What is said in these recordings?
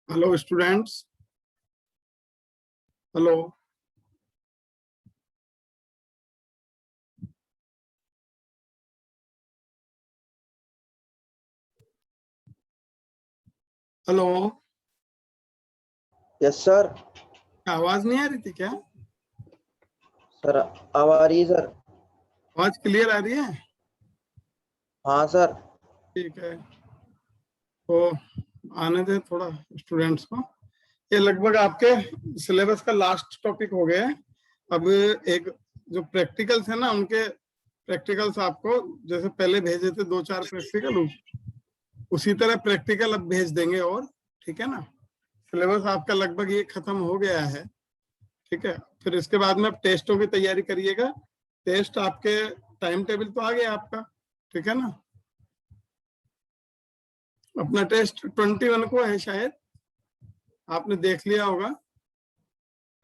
Hello students, hello. Hello. Yes sir. आवाज नहीं आ रही थी क्या? सर अब आ रही है सर। आवाज क्लियर आ रही है? हाँ सर। ठीक है, तो आने दे थोड़ा स्टूडेंट्स को। ये लगभग आपके सिलेबस का लास्ट टॉपिक हो गया है। अब एक जो प्रैक्टिकल्स है ना, उनके प्रैक्टिकल्स आपको जैसे पहले भेजे थे 2-4 प्रैक्टिकल, उसी तरह प्रैक्टिकल अब भेज देंगे। और ठीक है ना, सिलेबस आपका लगभग ये खत्म हो गया है। ठीक है, फिर इसके बाद में आप टेस्टों की तैयारी करिएगा। टेस्ट आपके टाइम टेबल तो आ गया आपका, ठीक है ना। अपना टेस्ट 21 को है, शायद आपने देख लिया होगा।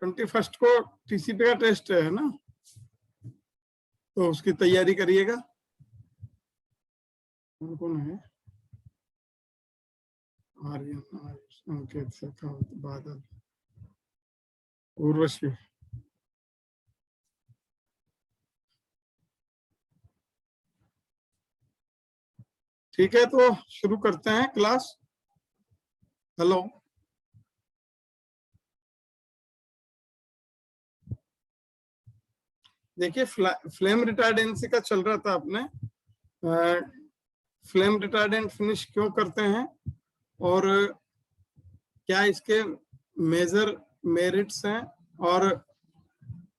21 को टीसीपी का टेस्ट है ना, तो उसकी तैयारी करिएगा। कौन कौन है? आर्यन, आयुष, अंकित, शेखावत, बादल, उर्वशी। ठीक है, तो शुरू करते हैं क्लास। हेलो। देखिए, फ्लेम रिटार्डेंसी का चल रहा था अपने। फ्लेम रिटार्डेंट फिनिश क्यों करते हैं और क्या इसके मेजर मेरिट्स हैं और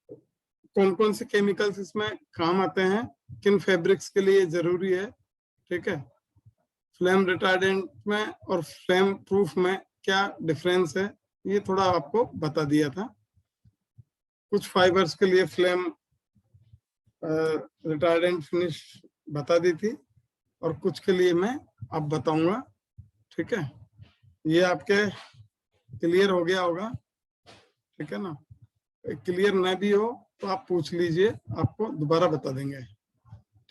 कौन कौन से केमिकल्स इसमें काम आते हैं, किन फैब्रिक्स के लिए जरूरी है। ठीक है, फ्लेम रिटार्डेंट में और फ्लेम प्रूफ में क्या डिफरेंस है, ये थोड़ा आपको बता दिया था। कुछ फाइबर्स के लिए फ्लेम रिटार्डेंट फिनिश बता दी थी और कुछ के लिए मैं अब बताऊंगा। ठीक है, ये आपके क्लियर हो गया होगा, ठीक है ना। क्लियर न भी हो तो आप पूछ लीजिए, आपको दोबारा बता देंगे।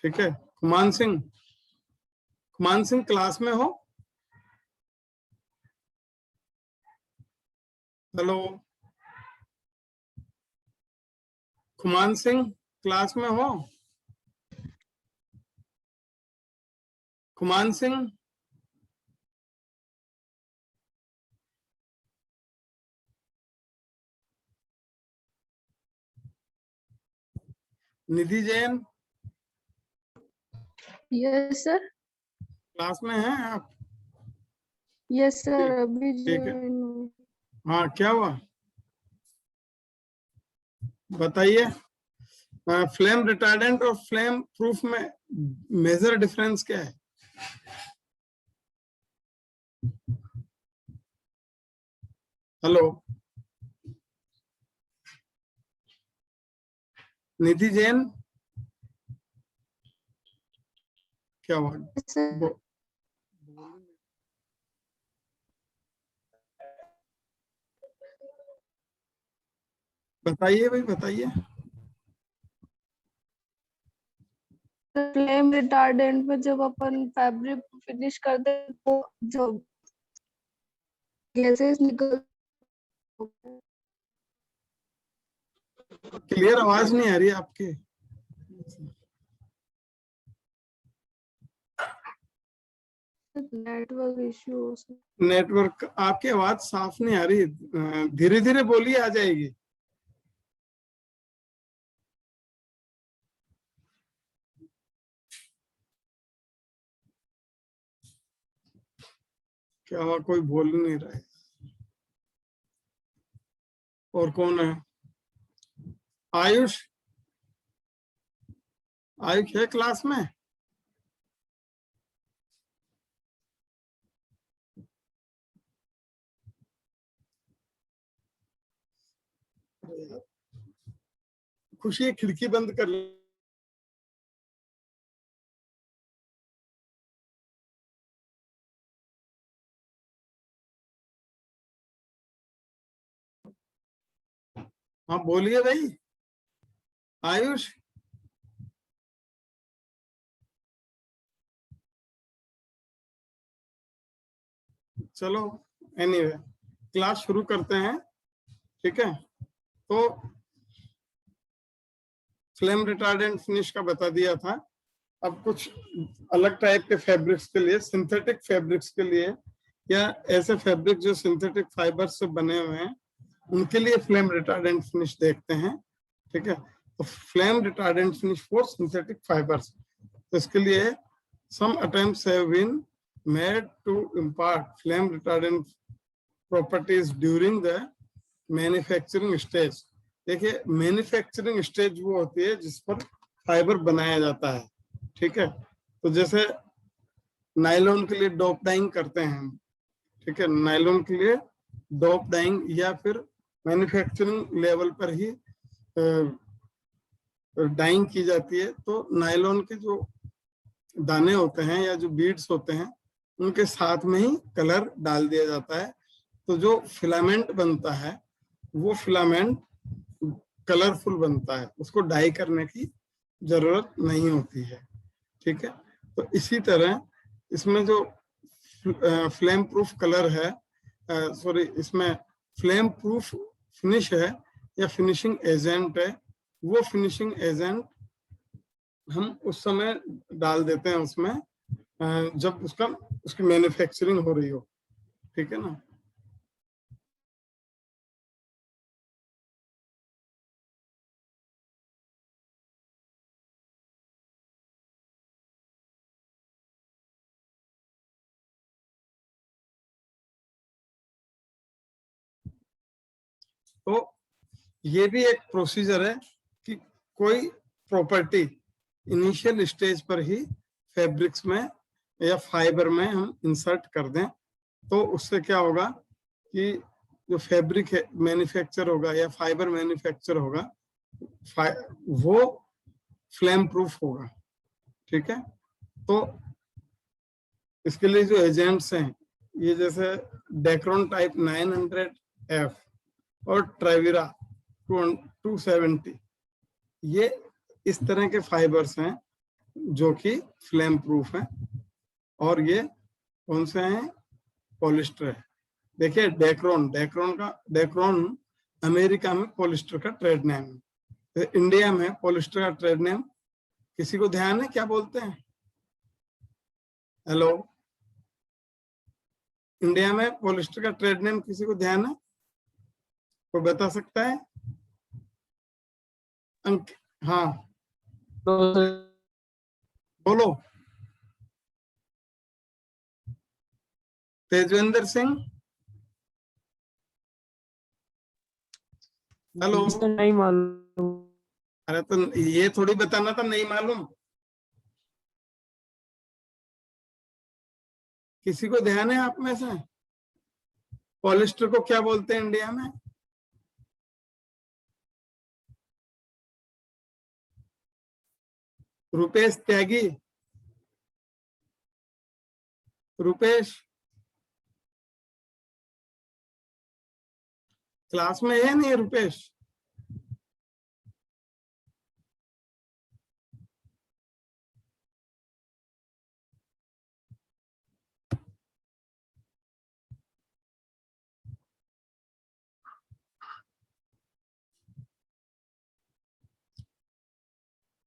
ठीक है, कुमान सिंह, कुमान सिंह क्लास में हो? हेलो, कुमान सिंह क्लास में हो? कुमान सिंह, निधि जैन यस सर। क्लास में हैं आप? यस सर, ठीक अभी ठीक है। ज्वाइन हुई। हाँ, क्या हुआ बताइए। फ्लेम रिटार्डेंट और फ्लेम प्रूफ में मेजर डिफरेंस क्या है? हेलो, निधि जैन, क्या हुआ? सर, बताइए भाई, बताइए। फ्लेम रिटार्डेंट में जब अपन फैब्रिक फिनिश करते हैं तो जो गैसेस निकल। क्लियर आवाज नहीं आ रही है आपकी। नेटवर्क इश्यू हो सकता। नेटवर्क, आपकी आवाज साफ नहीं आ रही, धीरे धीरे बोलिए, आ जाएगी। क्या हुआ, कोई बोल नहीं रहा है? और कौन है? आयुष, आयुष है क्लास में? खुशी, खिड़की बंद कर ले। हाँ बोलिए भाई, आयुष। चलो, एनीवे, क्लास शुरू करते हैं। ठीक है, तो फ्लेम रिटार्डेंट फिनिश का बता दिया था। अब कुछ अलग टाइप के फैब्रिक्स के लिए, सिंथेटिक फैब्रिक्स के लिए, या ऐसे फैब्रिक जो सिंथेटिक फाइबर से बने हुए हैं, उनके लिए फ्लेम रिटार्डेंट फिनिश देखते हैं। ठीक है, तो flame retardant finish for synthetic fibres, तो इसके लिए some attempts have been made to impart flame retardant properties during the manufacturing stage। देखिए, मैन्युफैक्चरिंग स्टेज वो होती है जिस पर फाइबर बनाया जाता है। ठीक है, तो जैसे नायलॉन के लिए डोप डाइंग करते हैं हम। ठीक है, नायलॉन के लिए डोप डाइंग, या फिर मैन्युफैक्चरिंग लेवल पर ही डाइंग की जाती है। तो नायलॉन के जो दाने होते हैं या जो बीड्स होते हैं, उनके साथ में ही कलर डाल दिया जाता है। तो जो फिलामेंट बनता है वो फिलामेंट कलरफुल बनता है, उसको डाई करने की जरूरत नहीं होती है। ठीक है, तो इसी तरह इसमें जो फ्लेम प्रूफ कलर है, सॉरी, इसमें फ्लेम प्रूफ फिनिश है या फिनिशिंग एजेंट है, वो फिनिशिंग एजेंट हम उस समय डाल देते हैं उसमें जब उसकी मैन्युफैक्चरिंग हो रही हो। ठीक है ना। तो ये भी एक प्रोसीजर है कि कोई प्रॉपर्टी इनिशियल स्टेज पर ही फैब्रिक्स में या फाइबर में हम इंसर्ट कर दें, तो उससे क्या होगा कि जो फैब्रिक है मैन्युफैक्चर होगा या फाइबर मैन्युफैक्चर होगा, वो फ्लेम प्रूफ होगा। ठीक है, तो इसके लिए जो एजेंट्स हैं, ये जैसे डेक्रोन टाइप 900F और ट्राइविरा 270, ये इस तरह के फाइबर्स हैं जो कि फ्लेम प्रूफ हैं। और ये कौन से हैं? पॉलिस्टर है। देखिए, डेक्रोन अमेरिका में पॉलिस्टर का ट्रेड नेम है, तो इंडिया में पॉलिस्टर का ट्रेड नेम किसी को ध्यान है क्या बोलते हैं? हेलो, इंडिया में पॉलिस्टर का ट्रेड नेम किसी को ध्यान है? कोई बता सकता है? हाँ बोलो। तेजवेंद्र सिंह, हेलो। नहीं मालूम। अरे तो ये थोड़ी बताना था नहीं मालूम। किसी को ध्यान है आप में से? पॉलिस्टर को क्या बोलते हैं इंडिया में? रुपेश त्यागी, रुपेश क्लास में है नहीं? रुपेश,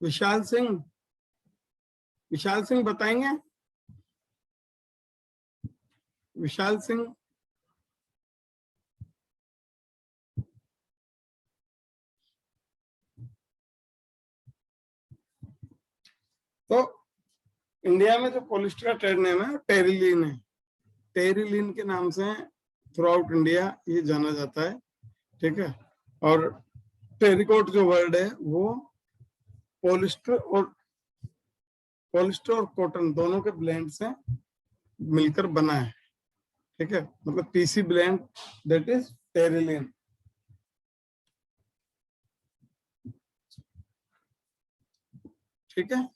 विशाल सिंह, विशाल सिंह बताएंगे? विशाल सिंह, तो इंडिया में जो पॉलिस्टर का ट्रेड नेम है टेरिलीन है। टेरिलीन के नाम से थ्रू आउट इंडिया ये जाना जाता है। ठीक है, और टेरिकोट जो वर्ड है वो पॉलिस्टर और कॉटन दोनों के ब्लेंड से मिलकर बना है। ठीक है, मतलब PC blend, that is terylene. ठीक है,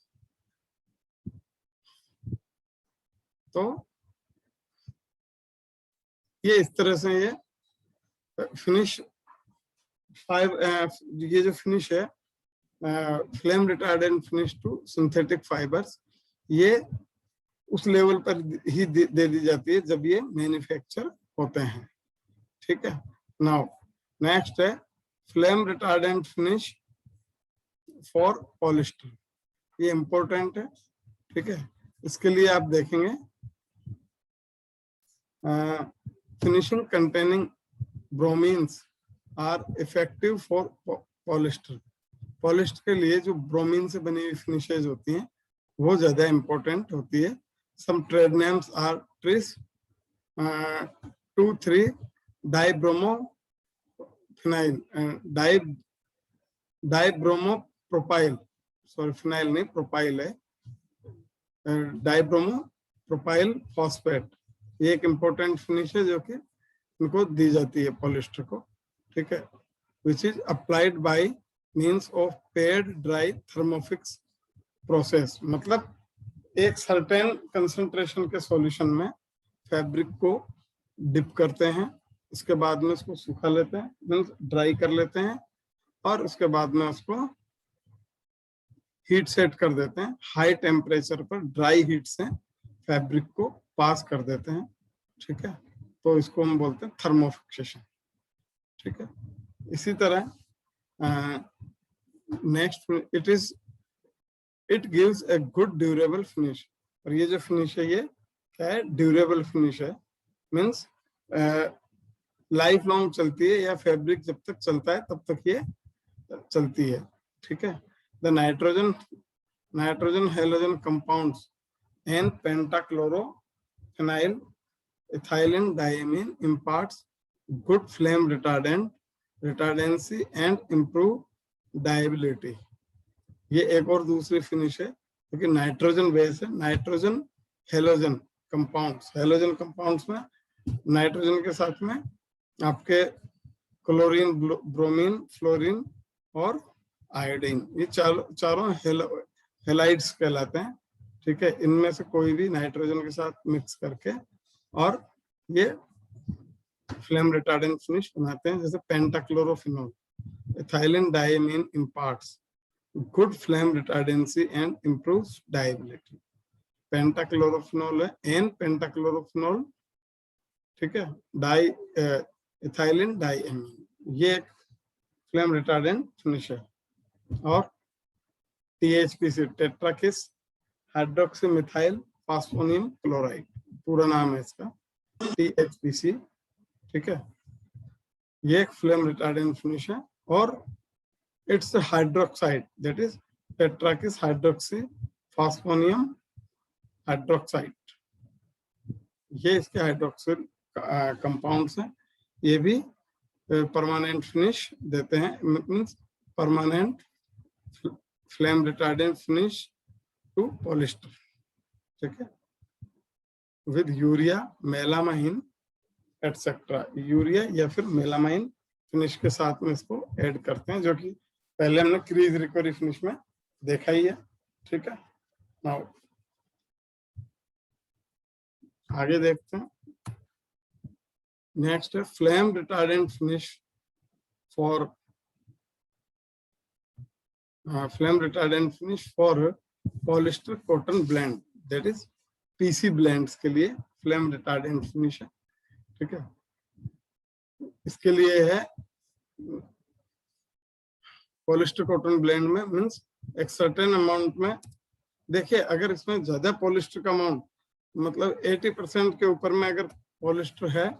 तो ये इस तरह से ये फिनिश ये जो फिनिश है flame retardant finish to synthetic fibres, ये उस लेवल पर ही दे दी जाती है जब ये मैन्युफैक्चर होते हैं। ठीक है। नाउ नेक्स्ट है flame retardant finish for polyester, ये इंपॉर्टेंट है, ठीक है। इसके लिए आप देखेंगे finishing containing bromines are effective for polyester. Polyester के लिए जो ब्रोमीन से बनी हुई फिनिशेज होती हैं वो ज्यादा इंपॉर्टेंट होती है। Some trade names are tris 2,3 dibromo phenyl, dibromo propyl, sorry phenyl नहीं प्रोपाइल है, डाइब्रोमो प्रोपाइल फॉस्फेट, ये एक इम्पोर्टेंट फिनिश है जो कि इनको दी जाती है पॉलिस्टर को, ठीक है। Which is applied by means of paired dry thermofix process, मतलब एक सर्टेन कंसंट्रेशन के सॉल्यूशन में फैब्रिक को डिप करते हैं, उसके बाद में उसको सुखा लेते हैं, मींस ड्राई कर लेते हैं, और उसके बाद में उसको हीट सेट कर देते हैं। हाई टेम्परेचर पर ड्राई हीट से फैब्रिक को पास कर देते हैं, ठीक है। तो इसको हम बोलते हैं थर्मोफिक्सेशन, ठीक है। इसी तरह next it gives a good durable finish, और ये जो फिनिश है ये क्या है, ड्यूरेबल फिनिश है, मीन्स लाइफ लॉन्ग चलती है, या फैब्रिक जब तक चलता है तब तक ये चलती है, ठीक है। The nitrogen halogen compounds and pentachlorophenyl ethylene diamine imparts good flame retardancy and improve dyeability। ये एक और दूसरी फिनिश है क्योंकि नाइट्रोजन बेस है, नाइट्रोजन हेलोजन कंपाउंड्स में नाइट्रोजन के साथ में आपके क्लोरीन, ब्रोमीन, फ्लोरीन और आयोडीन, ये चारों हेलाइड्स कहलाते हैं, ठीक है। इनमें से कोई भी नाइट्रोजन के साथ मिक्स करके और ये फ्लेम रिटार्डेंट फिनिश बनाते हैं, जैसे pentachlorophenol, ethylene diamine imparts good flame retardancy and improves dyeability। Pentachlorophenol है, एन पेंटाक्लोरोफिनोल, ठीक है, डाई इथाइलिन डायमीन, ये एक फ्लेम रिटार्डेंट फिनिश है। और THPC tetrakis hydroxy methyl phosphonium chloride, पूरा नाम है इसका THPC, ठीक है। ये एक फ्लेम रिटार्डेंट फिनिश है, और it's hydroxide, that is tetrakis hydroxy phosphonium hydroxide, ये इसके हाइड्रोक्सिल कंपाउंड्स हैं, ये भी परमानेंट फिनिश देते हैं, means permanent flame retardant finish to polyester, ठीक है। With urea, melamine etcetera, urea या फिर मेलामाइन फिनिश के साथ में इसको ऐड करते हैं, जो कि पहले हमने क्रीज रिकवरी फिनिश में देखा ही है, ठीक है। नाउ आगे देखते हैं, नेक्स्ट है flame retardant finish for polyester cotton blend, that is PC blends के लिए फ्लेम रिटार्डेंट फिनिश है, ठीक है। इसके लिए है पॉलिस्टर कॉटन ब्लेंड में, मींस एक सर्टेन अमाउंट में, देखिए अगर इसमें ज्यादा पॉलिस्टर का अमाउंट, मतलब 80% के ऊपर में अगर पॉलिस्टर है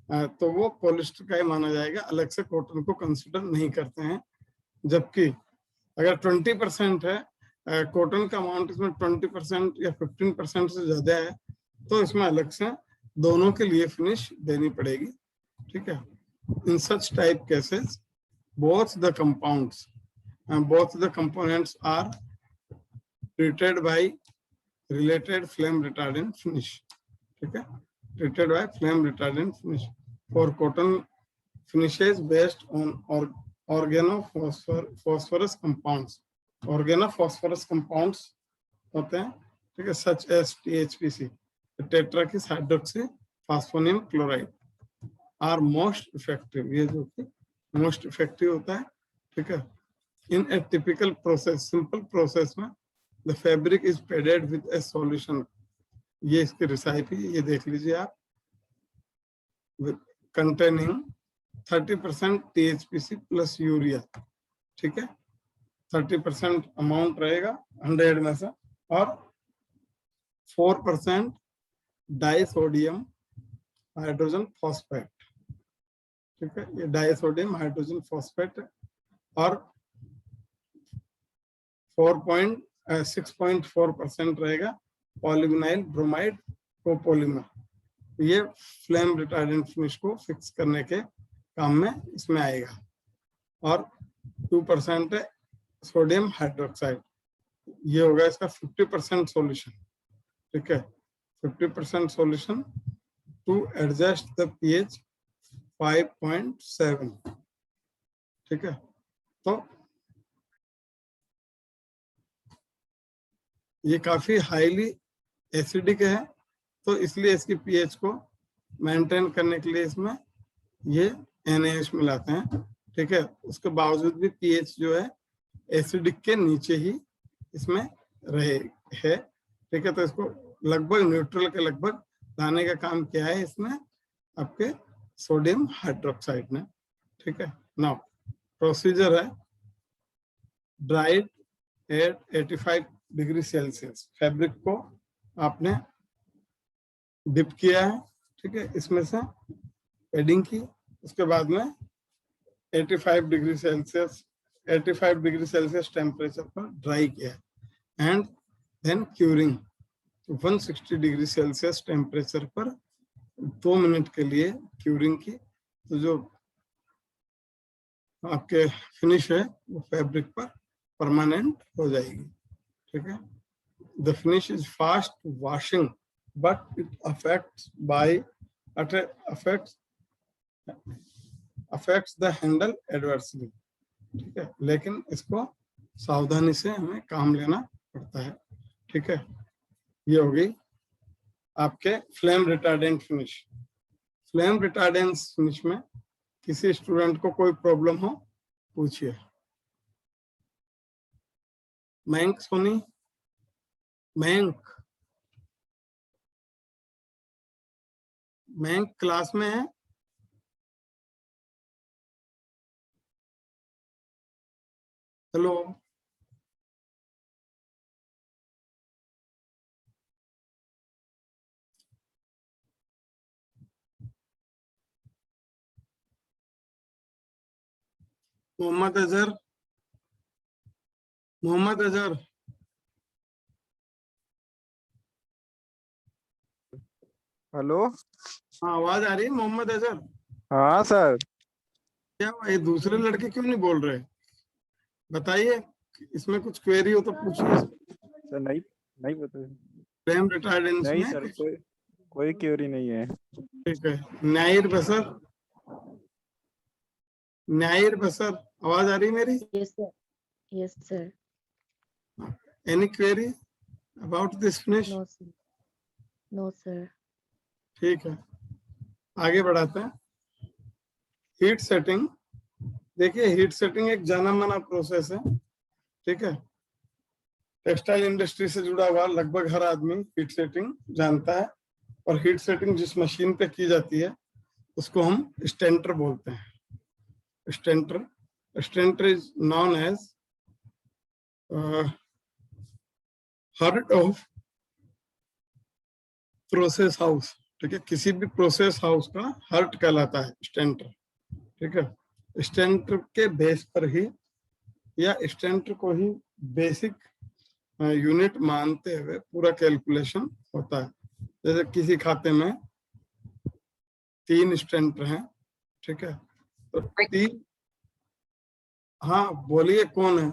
तो वो पॉलिस्टर का ही माना जाएगा, अलग से कॉटन को कंसिडर नहीं करते हैं। जबकि अगर 20% है कॉटन का अमाउंट, इसमें 20% या 15% से ज्यादा है, तो इसमें अलग से दोनों के लिए फिनिश देनी पड़ेगी, ठीक है। In such type cases both the components are treated by related flame retardant finish, ठीक है, treated by flame retardant finish for cotton finishes based on organophosphorus compounds, organophosphorus compounds होते हैं, ठीक है, such as THPC, tetrakis hydroxy phosphonium chloride are most effective, ये जो कि most effective होता है, ठीक है। In a typical process, simple process में the fabric is padded with a solution, ये इसकी रेसिपी, ये देख लीजिए आप, containing 30% THPC plus यूरिया, ठीक है, 30% अमाउंट रहेगा 100 में से, और 4% डाइसोडियम हाइड्रोजन फॉस्फेट, ठीक है, ये डाइसोडियम हाइड्रोजन फॉस्फेट, और 6.4% रहेगा पॉलीविनाइल ब्रोमाइड कोपोलीमर। ये फ्लेम रिटार्डेंट फिनिश को फिक्स करने के काम में इसमें आएगा। और 2% है सोडियम हाइड्रोक्साइड, ये होगा इसका 50% सॉल्यूशन, ठीक है, 50% solution to adjust the pH 5.7, ठीक है। तो ये काफी हाईली एसिडिक है, तो इसलिए इसकी पीएच को मेंटेन करने के लिए इसमें ये NaOH मिलाते हैं, ठीक है। उसके बावजूद भी पीएच जो है एसिडिक के नीचे ही इसमें रहे है, ठीक है। तो इसको लगभग न्यूट्रल के लगभग लाने का काम किया है इसमें आपके सोडियम हाइड्रोक्साइड ने, ठीक है। नाउ प्रोसीजर है, dried at 85 degree Celsius, fabric को आपने डिप किया है, ठीक है, इसमें से एडिंग की, उसके बाद में 85 डिग्री सेल्सियस टेम्परेचर पर ड्राई किया, and then curing 160 degree Celsius temperature पर 2 मिनट के लिए क्यूरिंग की। तो जो आपके फिनिश है वो फैब्रिक पर परमानेंट हो जाएगी, ठीक है। The finish is fast washing but it affects the handle adversely, ठीक है, लेकिन इसको सावधानी से हमें काम लेना पड़ता है, ठीक है। ये हो गई आपके flame retardant finish. Flame retardant finish में किसी स्टूडेंट को कोई प्रॉब्लम हो पूछिए। मयंक सोनी, मयंक क्लास में है? Hello, Mohammad Azhar, hello. हाँ आवाज आ रही है मोहम्मद अजहर? हाँ सर। क्या ये दूसरे लड़के क्यों नहीं बोल रहे, बताइए, इसमें कुछ क्वेरी हो तो पूछिए। सर नहीं पता। फ्लेम रिटार्डेंस नहीं में सर, कोई क्वेरी नहीं है। ठीक है। नाइर बसर, आवाज आ रही है मेरी? Yes, sir. Any query about this finish? No, sir. ठीक है, आगे बढ़ाते हैं। हीट सेटिंग, देखिए हीट सेटिंग एक जाना माना प्रोसेस है, ठीक है। टेक्सटाइल इंडस्ट्री से जुड़ा हुआ लगभग हर आदमी हीट सेटिंग जानता है, और हीट सेटिंग जिस मशीन पे की जाती है उसको हम स्टेंटर बोलते हैं। Stenter is known as heart of process house, ठीक है। किसी भी प्रोसेस हाउस का हार्ट कहलाता है स्टेंटर, ठीक है। स्टेंटर के बेस पर ही, या स्टेंटर को ही बेसिक यूनिट मानते हुए पूरा कैलकुलेशन होता है। जैसे किसी खाते में 3 स्टेंटर हैं, ठीक है, तो 3, हाँ बोलिए कौन है?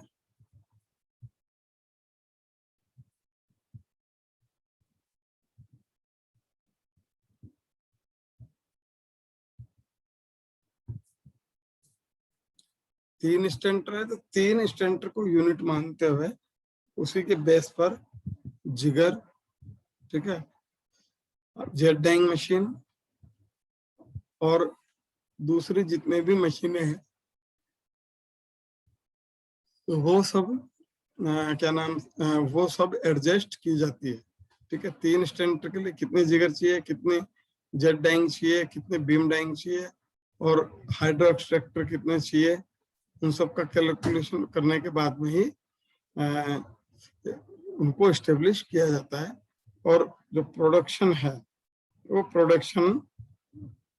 तीन स्टेंटर है, तो 3 स्टेंटर को यूनिट मानते हुए उसी के बेस पर जिगर, ठीक है, जेट डाइंग मशीन और दूसरी जितने भी मशीनें हैं तो वो सब वो सब एडजस्ट की जाती है, ठीक है। 3 स्टेंटर के लिए कितने जिगर चाहिए, कितने जेट डाइंग चाहिए, कितने बीम डाइंग चाहिए, और हाइड्रो एक्सट्रैक्टर कितने चाहिए, उन सब का कैलकुलेशन करने के बाद में ही उनको एस्टेब्लिश किया जाता है। और जो प्रोडक्शन है वो प्रोडक्शन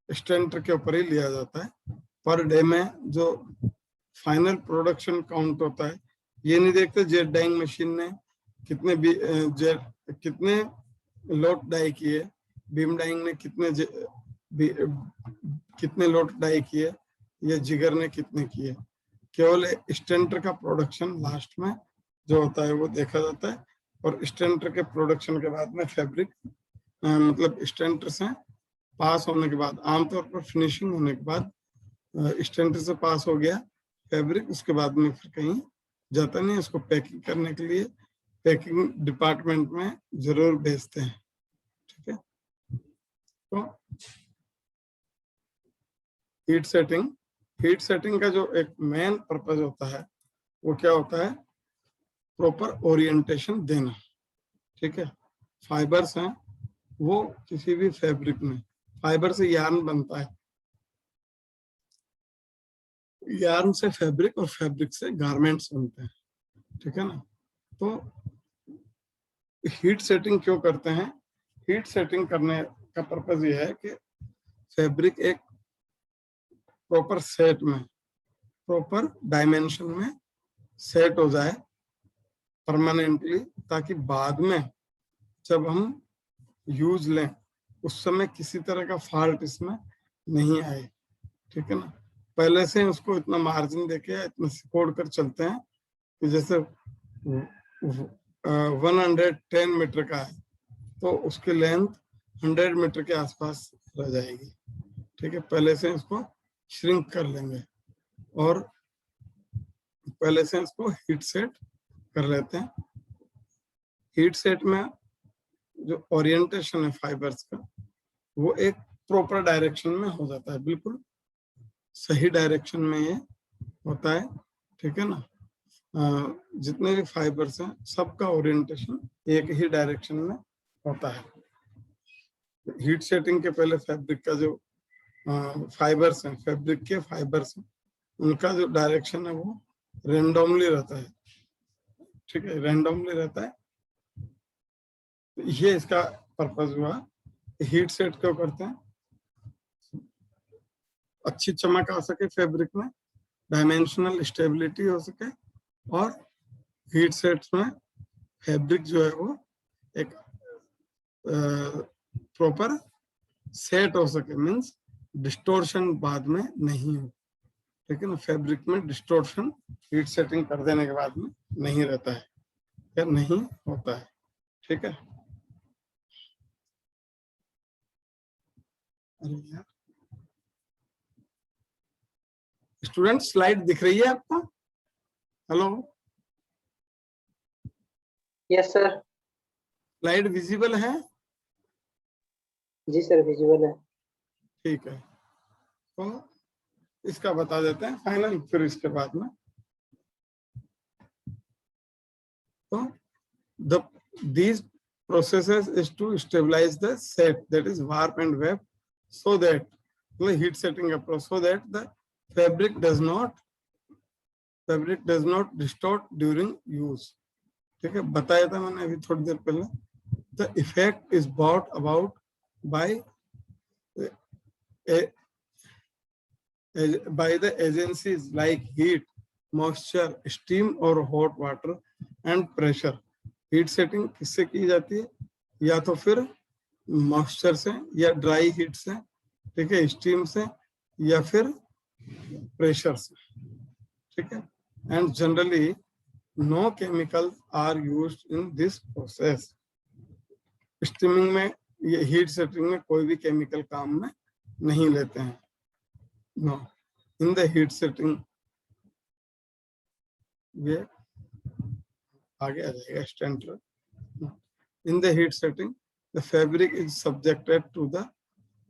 स्टेंटर के ऊपर ही लिया जाता है। पर डे में जो फाइनल प्रोडक्शन काउंट होता है, ये नहीं देखते जेट डाइंग मशीन ने कितने लोट डाई किए, बीम डाइंग ने कितने लोट डाई किए, या जिगर ने कितने किए। केवल स्टेंटर का प्रोडक्शन लास्ट में जो होता है वो देखा जाता है। और स्टेंटर के प्रोडक्शन के बाद में फैब्रिक मतलब स्टेंटर से पास होने के बाद, आमतौर पर फिनिशिंग होने के बाद स्टेंटर से पास हो गया फैब्रिक, उसके बाद में फिर कहीं जाता नहीं, उसको पैकिंग करने के लिए पैकिंग डिपार्टमेंट में जरूर भेजते हैं। ठीक है, तो हीट सेटिंग का जो एक मेन पर्पज होता है वो क्या होता है, प्रॉपर ओरिएंटेशन देना। ठीक है, फाइबर्स हैं वो किसी भी फैब्रिक में, फाइबर से यार्न बनता है, यार्न से फैब्रिक और फैब्रिक से गारमेंट्स बनते हैं। ठीक है ना, तो हीट सेटिंग क्यों करते हैं, हीट सेटिंग करने का पर्पज ये है कि फैब्रिक एक प्रॉपर सेट में, प्रॉपर डायमेंशन में सेट हो जाए परमानेंटली, ताकि बाद में जब हम यूज लें उस समय किसी तरह का फॉल्ट इसमें नहीं आए। ठीक है ना, पहले से उसको इतना मार्जिन देके इतना सिकोड़ कर चलते हैं कि जैसे 110 मीटर का है तो उसकी लेंथ 100 मीटर के आसपास रह जाएगी। ठीक है, पहले से इसको श्रिंक कर लेंगे और पहले से इसको हीट सेट कर लेते हैं। हीट सेट में जो ओरिएंटेशन है फाइबर्स का वो एक प्रॉपर डायरेक्शन में हो जाता है, बिल्कुल सही डायरेक्शन में ये होता है। ठीक है ना, जितने भी फाइबर्स हैं सबका ओरिएंटेशन एक ही डायरेक्शन में होता है। हीट सेटिंग के पहले फैब्रिक का जो फाइबर्स हैं, फैब्रिक के फाइबर्स हैं, उनका जो डायरेक्शन है वो रेंडमली रहता है। ठीक है, रेंडमली रहता है। ये इसका पर्पज हुआ। हीट सेट क्यों करते हैं, अच्छी चमक आ सके फैब्रिक में, डायमेंशनल स्टेबिलिटी हो सके, और हीट सेट्स में फैब्रिक जो है वो एक प्रॉपर सेट हो सके, मींस डिस्टोर्शन बाद में नहीं हो। ठीक है ना, फैब्रिक में डिस्टोर्शन हीट सेटिंग कर देने के बाद में नहीं रहता है या नहीं होता है। ठीक है, अरे यार स्टूडेंट स्लाइड दिख रही है आपको? Hello, yes sir. Slide visible है? जी सर, विजुअल है। ठीक है, तो इसका बता देते हैं फाइनल, फिर इसके बाद में तो these processes is to stabilize the set, that is warp and weft, so that the heat setting approach, so that the fabric does not distort during use. ठीक है, बताया था मैंने अभी थोड़ी देर पहले। The effect is brought about by the agencies like heat, moisture, steam or hot water and pressure. Heat setting किससे की जाती है, या तो फिर मॉइस्चर से या ड्राई हीट से, ठीक है, स्टीम से या फिर प्रेशर से। ठीक है, and generally no chemical are used in this process. Steaming में, ये हीट सेटिंग में कोई भी केमिकल काम में नहीं लेते हैं। No, in the heat setting, ये आगे आ जाएगा स्टेंटर। In the heat setting, the fabric is subjected to the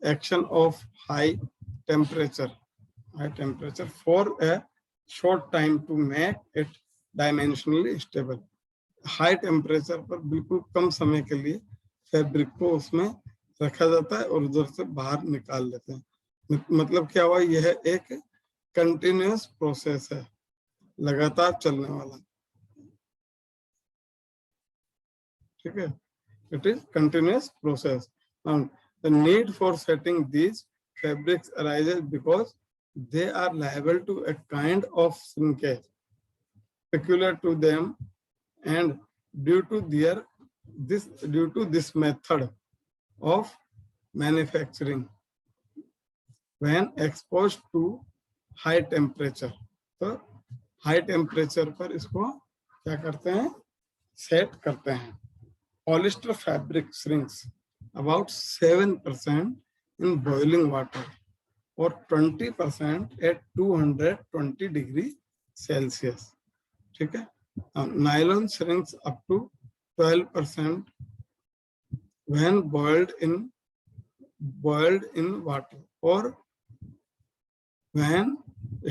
action of high temperature for a short time to make it dimensionally stable. High temperature पर बिल्कुल कम समय के लिए फैब्रिक को उसमें रखा जाता है और उधर से बाहर निकाल लेते हैं। मतलब क्या हुआ, यह एक कंटिन्यूअस प्रोसेस है, लगातार चलने वाला। ठीक है, it is continuous process. The need for setting these fabrics arises because they are liable to a kind of shrinkage peculiar to them, and due to this method of manufacturing when exposed to high temperature, तो high temperature पर इसको क्या करते हैं, set करते हैं। Polyester fabric shrinks about 7% in boiling water or 20% at 220 degree Celsius. ठीक है, nylon shrinks up to 12% when boiled in water or when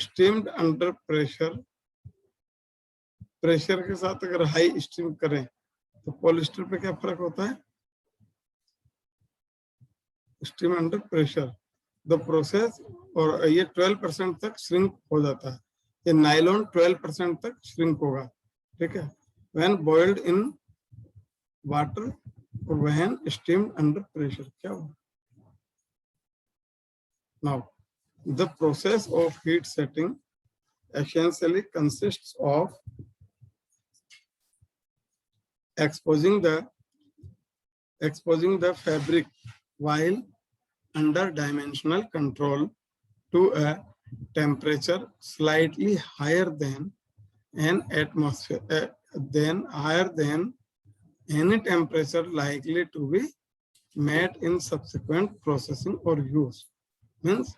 steamed under pressure. Pressure के साथ अगर हाई स्टीम करें तो पॉलिस्टर पे क्या फर्क होता है, steam under pressure the process, और ये 12% तक श्रिंक हो जाता है। ये नायलॉन 12% तक श्रिंक होगा। ठीक है, व्हेन बॉइल्ड इन वाटर और व्हेन स्टीम्ड अंडर प्रेशर क्या होगा। Now the process of heat setting essentially consists of exposing the fabric while under dimensional control to a temperature slightly higher than an atmosphere, higher than any temperature likely to be met in subsequent processing or use. Means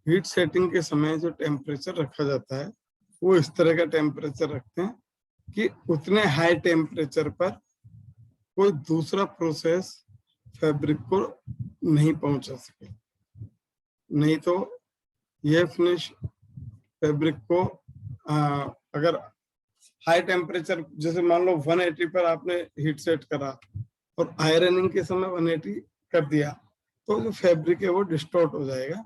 heat setting के समय जो temperature रखा जाता है वो इस तरह का टेम्परेचर रखते हैं कि उतने हाई टेम्परेचर पर कोई दूसरा प्रोसेस फैब्रिक को नहीं पहुंचा सके। नहीं तो ये फिनिश फैब्रिक को अगर हाई टेम्परेचर, जैसे मान लो 180 पर आपने हीट सेट करा और आयरनिंग के समय 180 कर दिया, तो जो फैब्रिक है वो डिस्टॉर्ट हो जाएगा,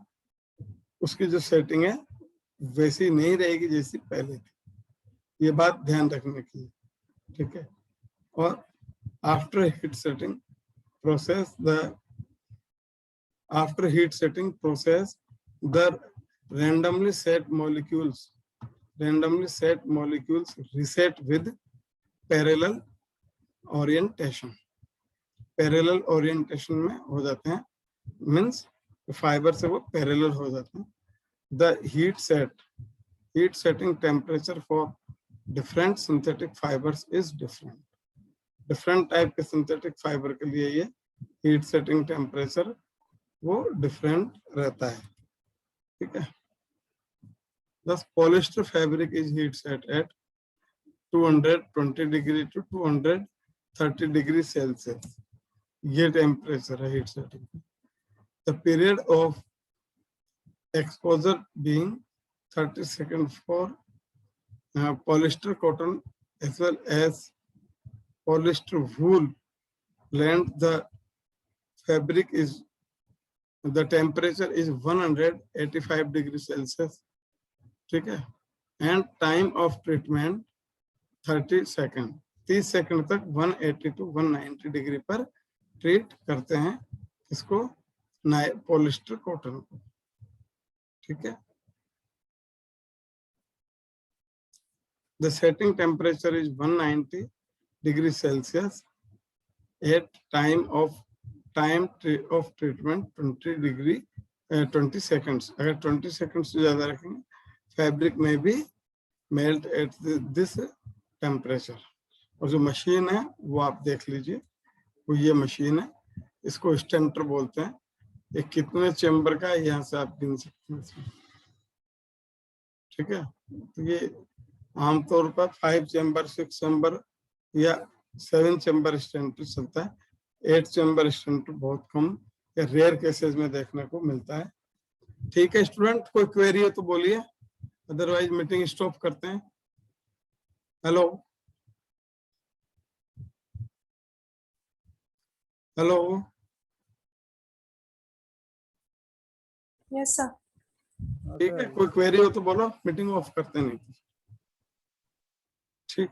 उसकी जो सेटिंग है वैसी नहीं रहेगी जैसी पहले थी। ये बात ध्यान रखने की। ठीक है, और after heat setting process the randomly set molecules reset with parallel orientation में हो जाते हैं, मीन्स फाइबर से वो पैरेलल हो जाते हैं। The heat setting temperature for different synthetic fibres is different type के सिंथेटिक फाइबर के लिए ये हीट सेटिंग टेम्परेचर वो डिफरेंट रहता है। ठीक है, thus polyester fabric is heat set at 220 degree to 230 degree Celsius. ये टेम्परेचर है heat setting. The period of exposure being 30 seconds for polyester cotton as well as polyester wool blend. The temperature is 185 degrees Celsius. ठीक है, and time of treatment 30 second, 30 second तक 180 to 190 degree पर treat करते हैं इसको, polyester cotton को। ठीक है, the setting temperature is 190 degree Celsius at time of treatment 20 seconds. अगर 20 सेकंड्स से ज्यादा रखेंगे फैब्रिक में भी मेल्ट एट दिस टेम्परेचर। और जो मशीन है वो आप देख लीजिए, वो ये मशीन है, इसको स्टेंटर बोलते हैं। ये कितने चेम्बर का है यहाँ से आप गिन सकते हैं। ठीक है, तो ये आमतौर पर 5 चेम्बर, 6 चेम्बर या 7 चेम्बर स्टेंटर चलता है। 8 चेम्बर स्टेंटर बहुत कम या रेयर केसेस में देखने को मिलता है। ठीक है स्टूडेंट, कोई क्वेरी है तो बोलिए, अदरवाइज मीटिंग स्टॉप करते हैं। Hello hello Yes, sir. ठीक है, कोई क्वेरी हो तो बोलो, मीटिंग ऑफ करते नहीं। ठीक।